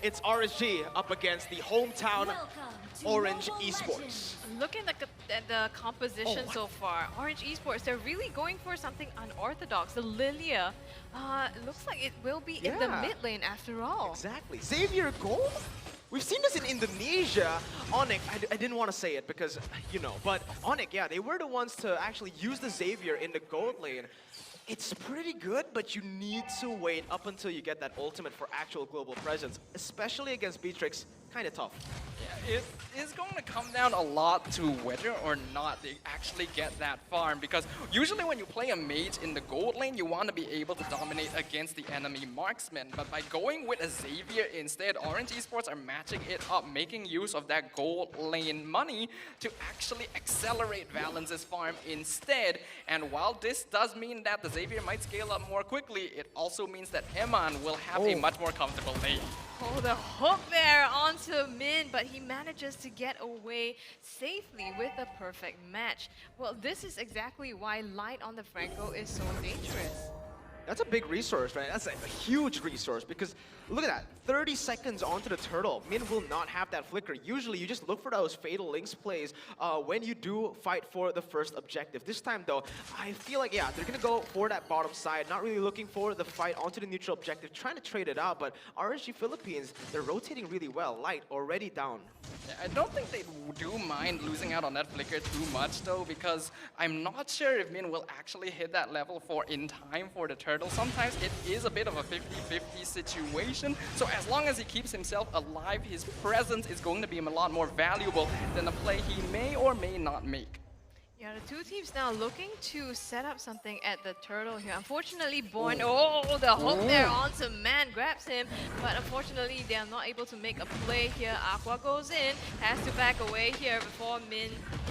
it's RSG up against the hometown Orange Esports. Looking at the composition so far, Orange Esports, they're really going for something unorthodox. The Lilia looks like it will be in the mid lane after all. Exactly. Xavier Gold? We've seen this in Indonesia. Onyx, I didn't want to say it because, you know, but Onyx, yeah, they were the ones to actually use the Xavier in the gold lane. It's pretty good, but you need to wait up until you get that ultimate for actual global presence, especially against Beatrix. Kind of tough. Yeah, it is going to come down a lot to whether or not they actually get that farm, because usually when you play a mage in the gold lane, you want to be able to dominate against the enemy marksman, but by going with a Xavier instead, Orange Esports are matching it up, making use of that gold lane money to actually accelerate Valence's farm instead. And while this does mean that the Xavier might scale up more quickly, it also means that Eman will have a much more comfortable lane. Oh, the hook there onto Min, but he manages to get away safely with a perfect match. Well, this is exactly why Light on the Franco is so dangerous. That's a big resource, right? That's a huge resource because look at that. 30 seconds onto the turtle. Min will not have that flicker. Usually you just look for those Fatal Links plays when you do fight for the first objective. This time though, I feel like, yeah, they're going to go for that bottom side, not really looking for the fight onto the neutral objective, trying to trade it out, but RSG Philippines, they're rotating really well. Light already down. Yeah, I don't think they do mind losing out on that flicker too much though, because I'm not sure if Min will actually hit that level in time for the turtle. Sometimes it is a bit of a 50-50 situation, so as long as he keeps himself alive, his presence is going to be a lot more valuable than a play he may or may not make. Yeah, the two teams now looking to set up something at the turtle here. Unfortunately, Born, the hook there onto Man, grabs him, but unfortunately they are not able to make a play here. Aqua goes in, has to back away here before Min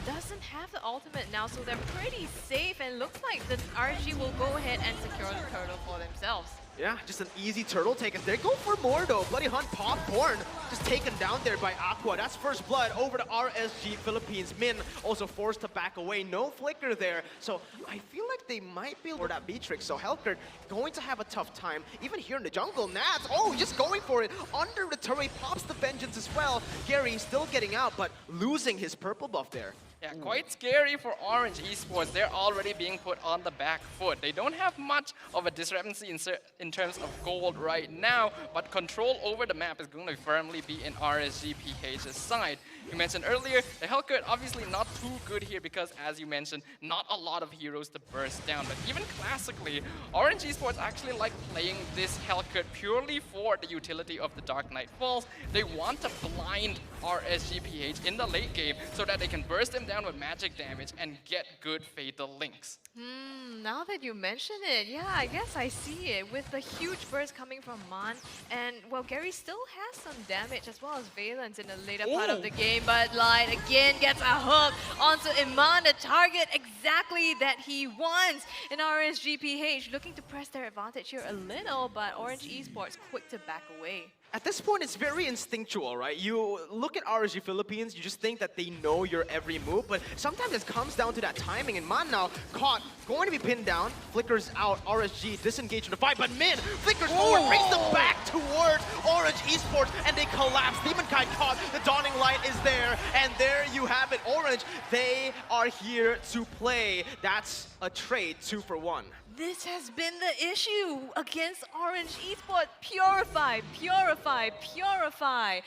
doesn't have the ultimate now, so they're pretty safe, and looks like the RG will go ahead and secure the turtle for themselves. Yeah, just an easy turtle take. They go for more though. Bloody Hunt pop Born just taken down there by Aqua. That's first blood over to RSG Philippines. Min also forced to back away. No flicker there. So I feel like they might be for that Beatrix. So Helkert going to have a tough time. Even here in the jungle, Nats, just going for it. Under the turret, pops the Vengeance as well. Gary still getting out, but losing his purple buff there. Yeah, quite scary for Orange Esports. They're already being put on the back foot. They don't have much of a discrepancy in terms of gold right now, but control over the map is going to firmly be in Rsgph's side. You mentioned earlier, the Hellcat obviously not too good here because, as you mentioned, not a lot of heroes to burst down. But even classically, Orange Esports actually like playing this Hellcat purely for the utility of the Dark Knight Falls. They want to blind Rsgph in the late game so that they can burst him down with magic damage and get good Fatal Links. Now that you mention it, yeah, I guess I see it. With the huge burst coming from Man, and well, Gary still has some damage as well as Valence in the later part of the game, but Light again gets a hook onto Iman, the target exactly that he wants. And Rsgph looking to press their advantage here a little, but Orange Esports quick to back away. At this point, it's very instinctual, right? You look at RSG Philippines, you just think that they know your every move, but sometimes it comes down to that timing, and Man now caught, going to be pinned down, flickers out, RSG disengaged in the fight, but Min flickers forward, brings them back towards Orange Esports, and they collapse. Demonkite caught, the Dawning Light is there, and there you have it. Orange, they are here to play. That's a trade 2 for 1. This has been the issue against Orange Esports. Purify, purify, purify.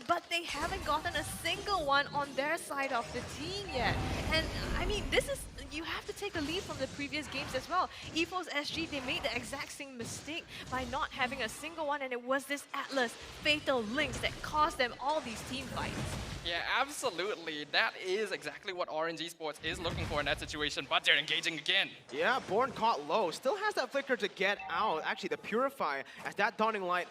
But they haven't gotten a single one on their side of the team yet. And I mean, this is, you have to take a lead from the previous games as well. EFOS SG, they made the exact same mistake by not having a single one, and it was this Atlas Fatal Links that caused them all these team fights. Yeah, absolutely. That is exactly what Orange Esports is looking for in that situation, but they're engaging again. Yeah, Born caught low. Still has that flicker to get out. Actually, the Purify, as that Dawning Light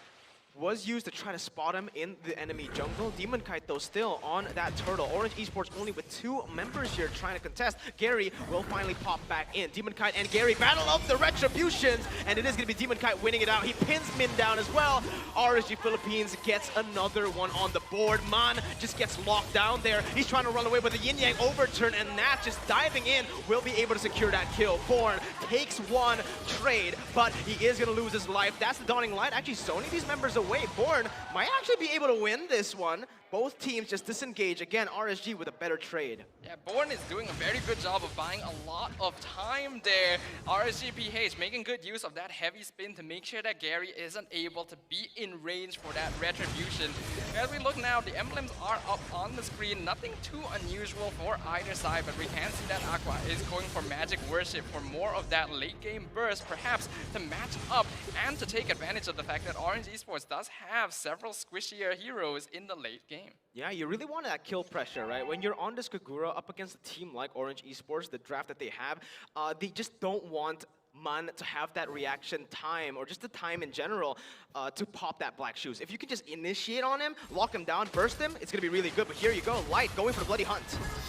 was used to try to spot him in the enemy jungle. Demonkite, though, still on that turtle. Orange Esports only with 2 members here trying to contest. Gary will finally pop back in. Demonkite and Gary battle up the Retributions, and it is going to be Demonkite winning it out. He pins Min down as well. RSG Philippines gets another one on the board. Man just gets locked down there. He's trying to run away, but the Yin Yang overturn, and Nat just diving in will be able to secure that kill. Born takes 1 trade, but he is going to lose his life. That's the Dawning Light. Actually, zoning these members away. Born might actually be able to win this one. Both teams just disengage. Again, RSG with a better trade. Yeah, Born is doing a very good job of buying a lot of time there. Rsgph making good use of that heavy spin to make sure that Gary isn't able to be in range for that retribution. As we look now, the emblems are up on the screen. Nothing too unusual for either side, but we can see that Aqua is going for Magic Worship for more of that late game burst, perhaps to match up and to take advantage of the fact that Orange Esports does have several squishier heroes in the late game. Yeah, you really want that kill pressure, right? When you're on this Kagura up against a team like Orange Esports, the draft that they have, they just don't want Man to have that reaction time, or just the time in general, to pop that black shoes. If you can just initiate on him, lock him down, burst him, it's going to be really good. But here you go, Light going for the bloody hunt.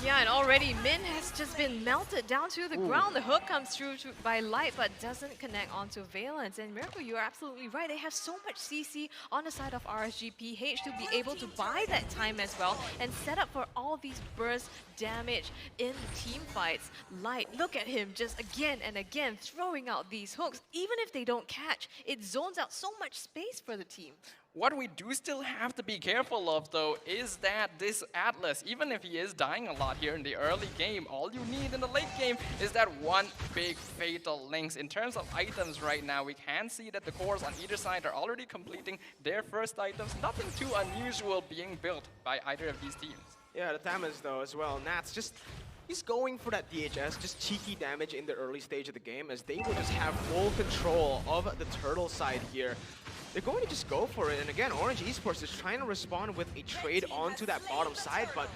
Yeah, and already Min has just been melted down to the ground. The hook comes through by Light, but doesn't connect onto Valence. And Miracle, you're absolutely right. They have so much CC on the side of Rsgph to be able to buy that time as well and set up for all these burst damage in team fights. Light, look at him just again and again throwing out these hooks. Even if they don't catch, it zones out so much space for the team. What we do still have to be careful of, though, is that this Atlas, even if he is dying a lot here in the early game, all you need in the late game is that one big fatal lynx. In terms of items right now, we can see that the cores on either side are already completing their first items. Nothing too unusual being built by either of these teams. Yeah, the damage though as well. Nats just, he's going for that DHS, just cheeky damage in the early stage of the game, as they will just have full control of the turtle side here. They're going to just go for it, and again, Orange Esports is trying to respond with a trade onto that bottom side, but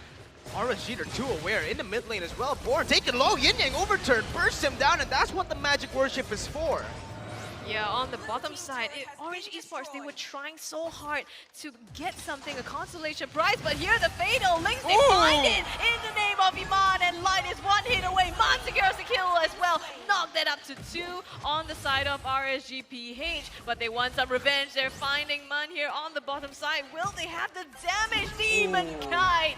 RSG, they're too aware. In the mid lane as well, Born taking low, Yin Yang overturn, bursts him down, and that's what the Magic Worship is for. Yeah, on the bottom side, Orange Esports, they were trying so hard to get something, a consolation prize, but here the fatal links, they find it in the name of Iman, and Light is one hit away. Man secures the kill as well. Knock that up to 2 on the side of Rsgph, but they want some revenge. They're finding Man here on the bottom side. Will they have the damage? Demon Kite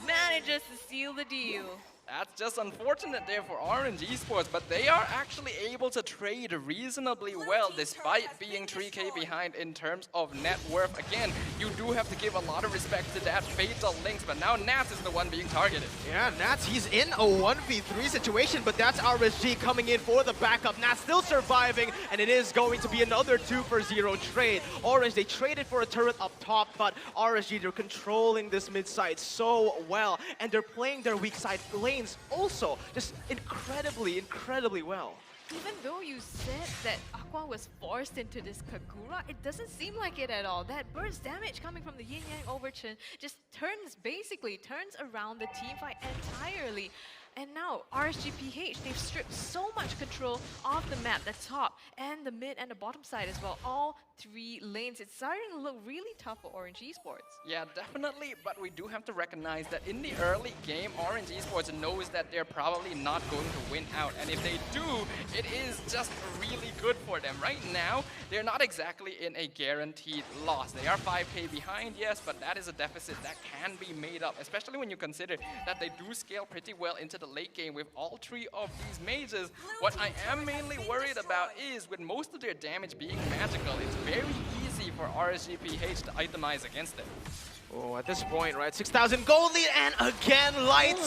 manages to seal the deal. That's just unfortunate there for Orange Esports, but they are actually able to trade reasonably well despite being 3k behind in terms of net worth. Again, you do have to give a lot of respect to that fatal links, but now Nats is the one being targeted. Yeah, Nats, he's in a 1v3 situation, but that's RSG coming in for the backup. Nats still surviving, and it is going to be another 2-for-0 trade. Orange, they traded for a turret up top, but RSG, they're controlling this mid side so well, and they're playing their weak side lanes also just incredibly well. Even though you said that Aqua was forced into this Kagura, it doesn't seem like it at all. That burst damage coming from the Yin Yang overturn just basically turns around the team fight entirely. And now, Rsgph, they've stripped so much control of the map, the top and the mid and the bottom side as well. All 3 lanes. It's starting to look really tough for Orange Esports. Yeah, definitely, but we do have to recognize that in the early game, Orange Esports knows that they're probably not going to win out. And if they do, it is just really good for them. Right now, they're not exactly in a guaranteed loss. They are 5k behind, yes, but that is a deficit that can be made up, especially when you consider that they do scale pretty well into the late game with all 3 of these mages. What I am mainly worried about is with most of their damage being magical, it's very easy for Rsgph to itemize against them. Oh, at this point, right, 6,000 gold lead, and again, Light.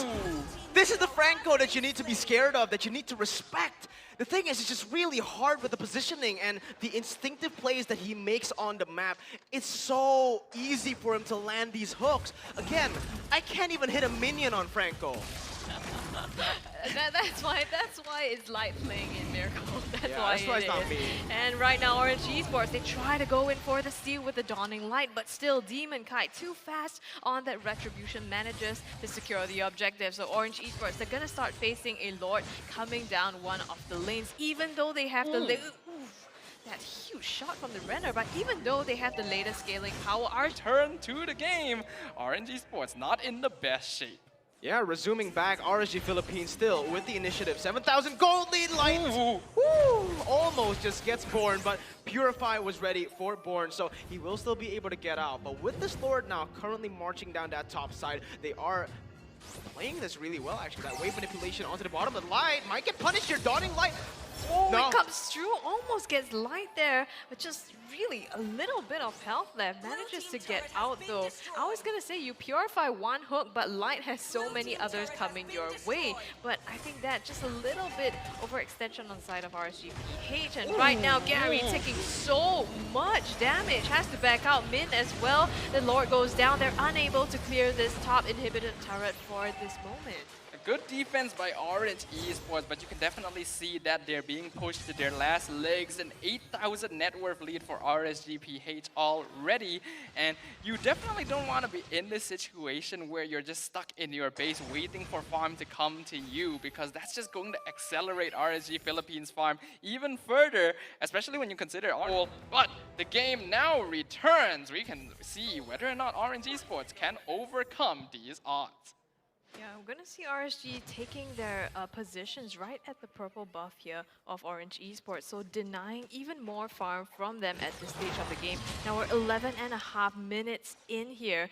This is the Franco that you need to be scared of, that you need to respect. The thing is, it's just really hard with the positioning and the instinctive plays that he makes on the map. It's so easy for him to land these hooks. Again, I can't even hit a minion on Franco. That's why it's Light playing in Miracle. That's why it's not me. And right now, Orange Esports, they try to go in for the steal with the Dawning Light, but still Demon Kite too fast on that Retribution, manages to secure the objective. So Orange Esports, they're gonna start facing a Lord coming down one of the lanes, even though they have the that huge shot from the Renner, but even though they have the latest scaling power, our turn to the game. Orange Esports not in the best shape. Yeah, resuming back, RSG Philippines still with the initiative. 7,000 gold lead, Light. Almost just gets Born, but Purify was ready for Born, so he will still be able to get out. But with this Lord now currently marching down that top side, they are playing this really well, actually. That wave manipulation onto the bottom, but Light might get punished here. Dawning Light Oh, No. it comes through, almost gets light there, but just really a little bit of health left. Manages to get out though. I was gonna say you purify one hook, but light has so many others coming your way. But I think that just a little bit overextension on the side of Rsgph. And right now, Gary taking so much damage, has to back out. Min as well. The Lord goes down. They're unable to clear this top inhibited turret for this moment. Good defense by Orange Esports, but you can definitely see that they're being pushed to their last legs. An 8,000 net worth lead for Rsgph already. And you definitely don't want to be in this situation where you're just stuck in your base waiting for farm to come to you, because that's just going to accelerate RSG Philippines farm even further, especially when you consider all. But the game now returns. We can see whether or not Orange Esports can overcome these odds. Yeah, I'm gonna see RSG taking their positions right at the purple buff here of Orange Esports, so denying even more farm from them at this stage of the game. Now we're 11.5 minutes in here.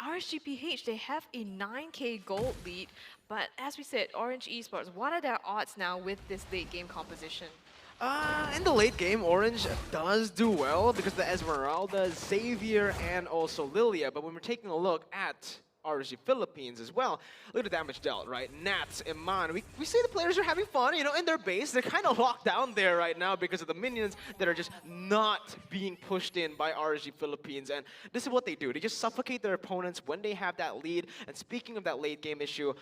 Rsgph, they have a 9k gold lead, but as we said, Orange Esports, what are their odds now with this late game composition? In the late game, Orange does do well because the Esmeralda, Xavier, and also Lilia. But when we're taking a look at RSG Philippines as well, look at the damage dealt, right? Nats, Iman, we see the players are having fun, you know, in their base. They're kind of locked down there right now because of the minions that are just not being pushed in by RSG Philippines. And this is what they do. They just suffocate their opponents when they have that lead. And speaking of that late game issue,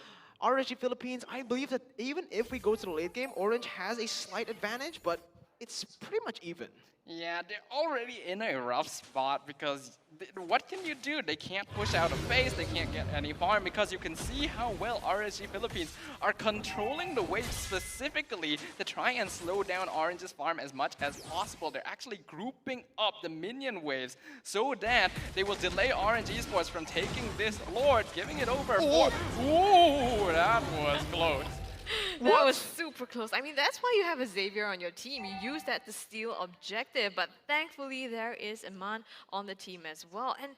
RSG Philippines, I believe that even if we go to the late game, Orange has a slight advantage, but it's pretty much even. Yeah, they're already in a rough spot because what can you do? They can't push out a base, they can't get any farm, because you can see how well RSG Philippines are controlling the wave specifically to try and slow down Orange's farm as much as possible. They're actually grouping up the minion waves so that they will delay Orange Esports from taking this Lord, giving it over for... Ooh, that was close. That was super close. I mean, that's why you have a Xavier on your team. You use that to steal objective, but thankfully there is Iman on the team as well. And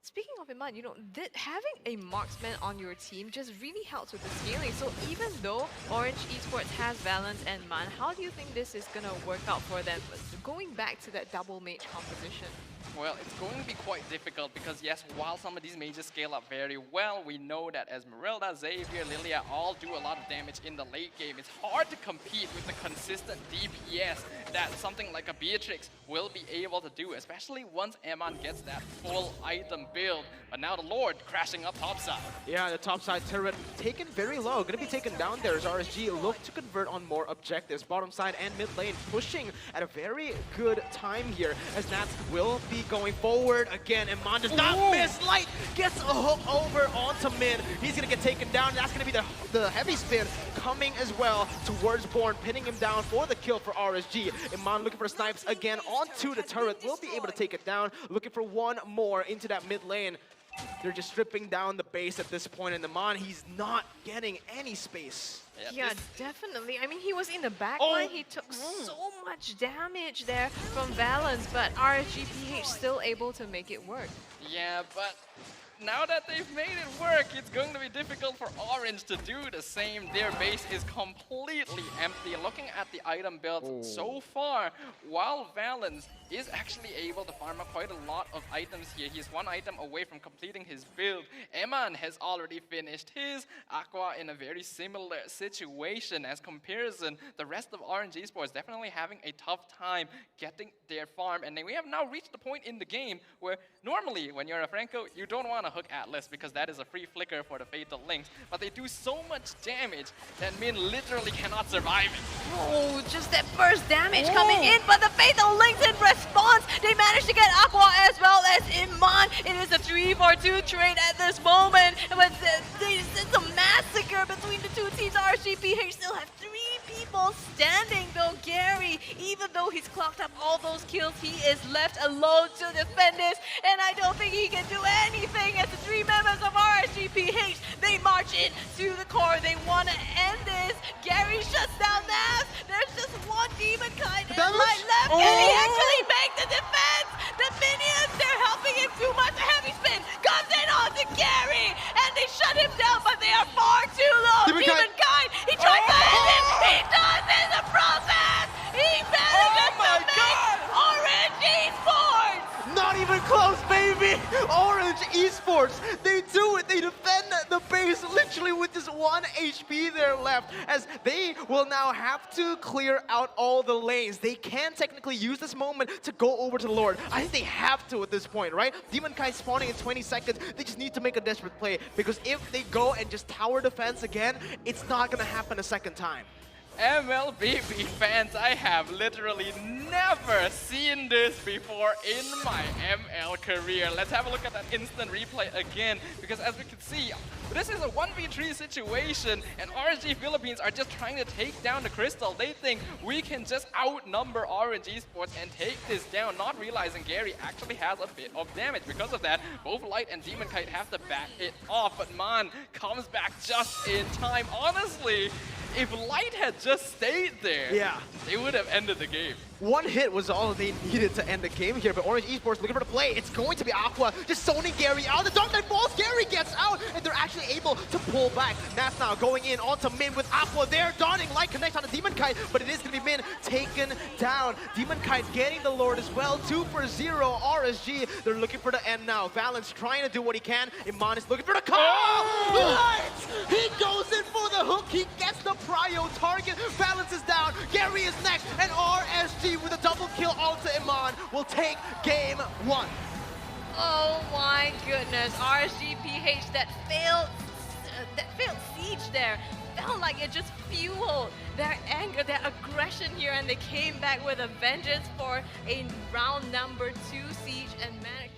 speaking of Iman, you know, having a marksman on your team just really helps with the scaling. So even though Orange Esports has Valence and Man, how do you think this is going to work out for them? Going back to that double mage composition. Well, it's going to be quite difficult because, yes, while some of these mages scale up very well, we know that Esmeralda, Xavier, Lilia all do a lot of damage in the late game. It's hard to compete with the consistent DPS that something like a Beatrix will be able to do, especially once Eman gets that full item build. But now the Lord crashing up topside. Yeah, the topside turret taken very low. Going to be taken down there as RSG look to convert on more objectives. Bottom side and mid lane pushing at a very good time here as Nats will be going forward again. Iman does not miss. Light gets a hook over onto mid. He's going to get taken down. That's going to be the heavy spin coming as well towards Born, pinning him down for the kill for RSG. Iman looking for snipes again onto the turret. Will be able to take it down. Looking for one more into that mid lane. They're just stripping down the base at this point, and Iman, he's not getting any space. Yeah, definitely. I mean, he was in the back line. He took so much damage there from Valence, but Rsgph still able to make it work. Yeah, but now that they've made it work, it's going to be difficult for Orange to do the same. Their base is completely empty. Looking at the item build so far, while Valence is actually able to farm up quite a lot of items here. He's one item away from completing his build. Eman has already finished his. Aqua in a very similar situation as comparison. The rest of Orange Esports definitely having a tough time getting their farm. And then we have now reached the point in the game where normally when you're a Franco, you don't want to hook Atlas because that is a free flicker for the Fatal Links. But they do so much damage that Min literally cannot survive it. Oh, just that burst damage coming in, but the Fatal Links in response, they managed to get Aqua as well as Iman. It is a 3-4-2 trade at this moment, but it's a massacre between the two teams. Rsgph still have 3 people standing though. Gary, even though he's clocked up all those kills, he is left alone to defend this, and I don't think he can do anything as the 3 members of Rsgph, they march in to the core. They want to end this. Gary shuts down Navs. There's just one demon kind and light left. Can he actually make the defense? The minions, they're helping him too much. A heavy spin comes in onto Gary, and they shut him down, but they are far too low. Demon kind, he tries to end it. He does in the process. Esports, they do it. They defend the base literally with just 1 HP there left, as they will now have to clear out all the lanes. They can technically use this moment to go over to the Lord. I think they have to at this point, right? Demon Kai spawning in 20 seconds. They just need to make a desperate play, because if they go and just tower defense again, it's not going to happen a second time. MLBB fans, I have literally never seen this before in my ML career. Let's have a look at that instant replay again, because as we can see, this is a 1v3 situation, and RSG Philippines are just trying to take down the Crystal. They think we can just outnumber Orange Esports and take this down, not realizing Gary actually has a bit of damage. Because of that, both Light and Demon Kite have to back it off, but Man comes back just in time. Honestly, if Light had just stayed there, yeah, they would have ended the game. One hit was all they needed to end the game here, but Orange Esports looking for the play. It's going to be Aqua just zoning Gary out. The Dark Knight falls, Gary gets out, and they're actually able to pull back. That's now going in onto Min with Aqua there. Dawning Light connects on the Demon Kite, but it is going to be Min taken down. Demon Kite getting the Lord as well. 2 for 0. RSG, they're looking for the end now. Valence trying to do what he can. Iman is looking for the call. Light! He goes in for the hook. He gets the prio target. Valence is down. Gary is next, and RSG with a double kill onto Iman will take game 1. Oh my goodness, Rsgph, that failed siege there felt like it just fueled their anger, their aggression here, and they came back with a vengeance for a round number 2 siege and managed.